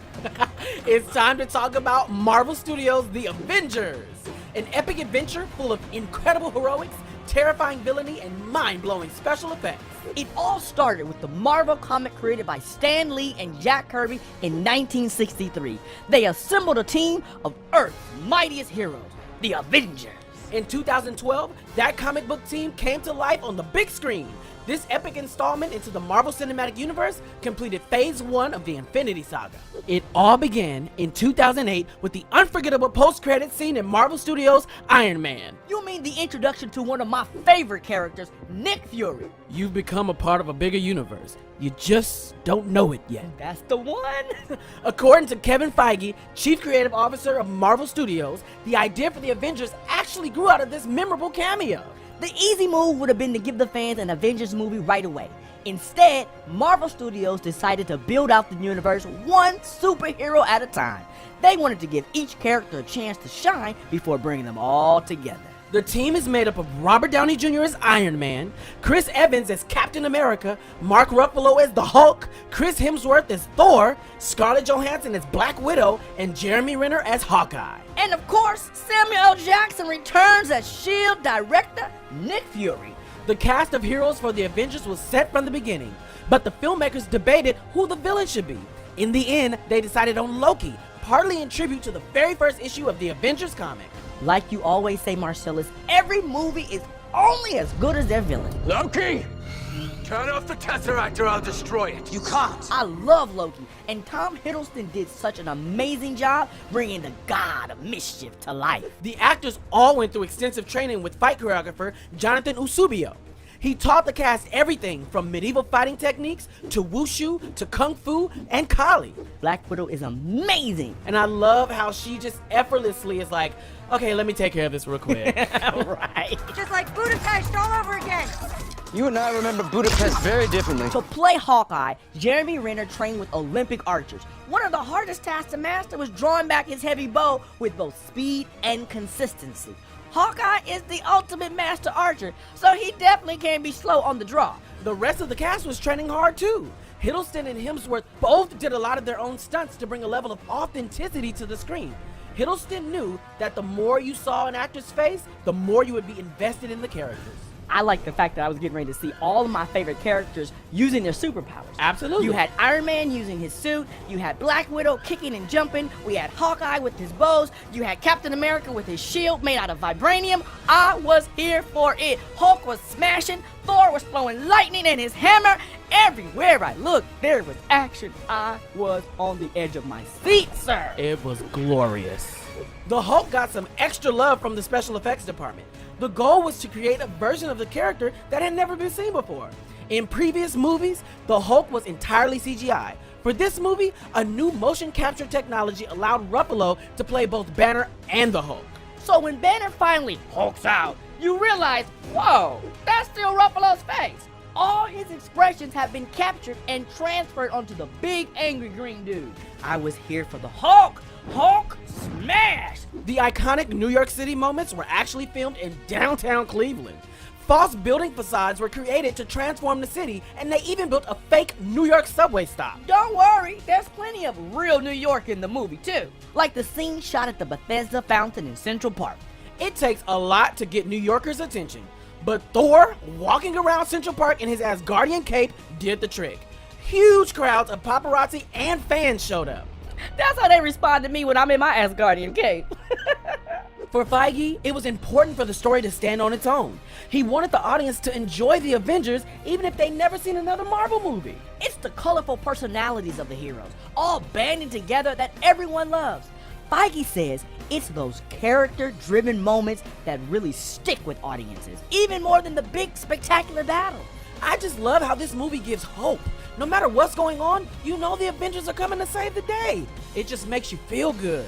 Speaker 30: It's time to talk about Marvel Studios' The Avengers, an epic adventure full of incredible heroics, terrifying villainy, and mind-blowing special effects.
Speaker 29: It all started with the Marvel comic created by Stan Lee and Jack Kirby in 1963. They assembled a team of Earth's mightiest heroes, the Avengers.
Speaker 30: In 2012, that comic book team came to life on the big screen. This epic installment into the Marvel Cinematic Universe completed Phase 1 of the Infinity Saga. It all began in 2008 with the unforgettable post-credit scene in Marvel Studios' Iron Man.
Speaker 29: You mean the introduction to one of my favorite characters, Nick Fury.
Speaker 30: You've become a part of a bigger universe. You just don't know it yet.
Speaker 29: That's the one.
Speaker 30: According to Kevin Feige, Chief Creative Officer of Marvel Studios, the idea for the Avengers actually grew out of this memorable cameo.
Speaker 29: The easy move would have been to give the fans an Avengers movie right away. Instead, Marvel Studios decided to build out the universe one superhero at a time. They wanted to give each character a chance to shine before bringing them all together.
Speaker 30: The team is made up of Robert Downey Jr. as Iron Man, Chris Evans as Captain America, Mark Ruffalo as the Hulk, Chris Hemsworth as Thor, Scarlett Johansson as Black Widow, and Jeremy Renner as Hawkeye.
Speaker 29: And of course, Samuel L. Jackson returns as S.H.I.E.L.D. director Nick Fury.
Speaker 30: The cast of heroes for the Avengers was set from the beginning, but the filmmakers debated who the villain should be. In the end, they decided on Loki, partly in tribute to the very first issue of the Avengers comic.
Speaker 29: Like you always say, Marcellus, every movie is only as good as their villain.
Speaker 21: Loki! Turn off the Tesseract or I'll destroy it. You can't.
Speaker 29: I love Loki, and Tom Hiddleston did such an amazing job bringing the god of mischief to life.
Speaker 30: The actors all went through extensive training with fight choreographer Jonathan Usubio. He taught the cast everything from medieval fighting techniques to wushu to kung fu and kali.
Speaker 29: Black Widow is amazing.
Speaker 30: And I love how she just effortlessly is like, okay, let me take care of this real quick.
Speaker 29: Right.
Speaker 1: Just like Budapest all over again.
Speaker 27: You and I remember Budapest very differently.
Speaker 29: To play Hawkeye, Jeremy Renner trained with Olympic archers. One of the hardest tasks to master was drawing back his heavy bow with both speed and consistency. Hawkeye is the ultimate master archer, so he definitely can't be slow on the draw.
Speaker 30: The rest of the cast was training hard too. Hiddleston and Hemsworth both did a lot of their own stunts to bring a level of authenticity to the screen. Hiddleston knew that the more you saw an actor's face, the more you would be invested in the characters.
Speaker 29: I like the fact that I was getting ready to see all of my favorite characters using their superpowers.
Speaker 30: Absolutely.
Speaker 29: You had Iron Man using his suit, you had Black Widow kicking and jumping, we had Hawkeye with his bows, you had Captain America with his shield made out of vibranium. I was here for it. Hulk was smashing, Thor was throwing lightning and his hammer. Everywhere I looked, there was action. I was on the edge of my seat, sir.
Speaker 30: It was glorious. The Hulk got some extra love from the special effects department. The goal was to create a version of the character that had never been seen before. In previous movies, the Hulk was entirely CGI. For this movie, a new motion capture technology allowed Ruffalo to play both Banner and the Hulk.
Speaker 29: So when Banner finally hulks out, you realize, whoa, that's still Ruffalo's face. All his expressions have been captured and transferred onto the big angry green dude. I was here for the Hulk. Hulk smash!
Speaker 30: The iconic New York City moments were actually filmed in downtown Cleveland. False building facades were created to transform the city, and they even built a fake New York subway stop.
Speaker 29: Don't worry, there's plenty of real New York in the movie too. Like the scene shot at the Bethesda Fountain in Central Park.
Speaker 30: It takes a lot to get New Yorkers' attention, but Thor walking around Central Park in his Asgardian cape did the trick. Huge crowds of paparazzi and fans showed up.
Speaker 29: That's how they respond to me when I'm in my Asgardian cape.
Speaker 30: For Feige, it was important for the story to stand on its own. He wanted the audience to enjoy the Avengers even if they'd never seen another Marvel movie.
Speaker 29: It's the colorful personalities of the heroes, all banding together that everyone loves. Feige says it's those character-driven moments that really stick with audiences, even more than the big spectacular battle.
Speaker 30: I just love how this movie gives hope. No matter what's going on, you know the Avengers are coming to save the day. It just makes you feel good.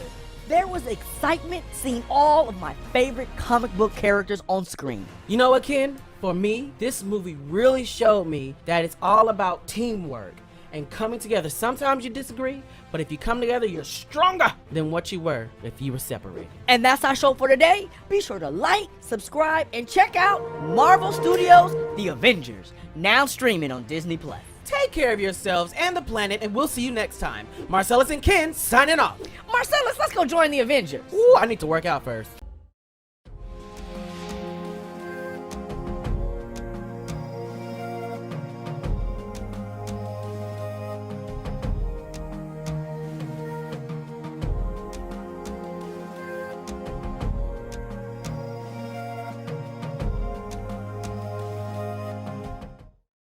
Speaker 29: There was excitement seeing all of my favorite comic book characters on screen.
Speaker 30: You know what, Ken? For me, this movie really showed me that it's all about teamwork and coming together. Sometimes you disagree, but if you come together, you're stronger than what you were if you were separated.
Speaker 29: And that's our show for today. Be sure to like, subscribe, and check out Marvel Studios' The Avengers, now streaming on Disney+.
Speaker 30: Take care of yourselves and the planet, and we'll see you next time. Marcellus and Ken signing off.
Speaker 29: Marcellus, let's go join the Avengers.
Speaker 30: Ooh, I need to work out first.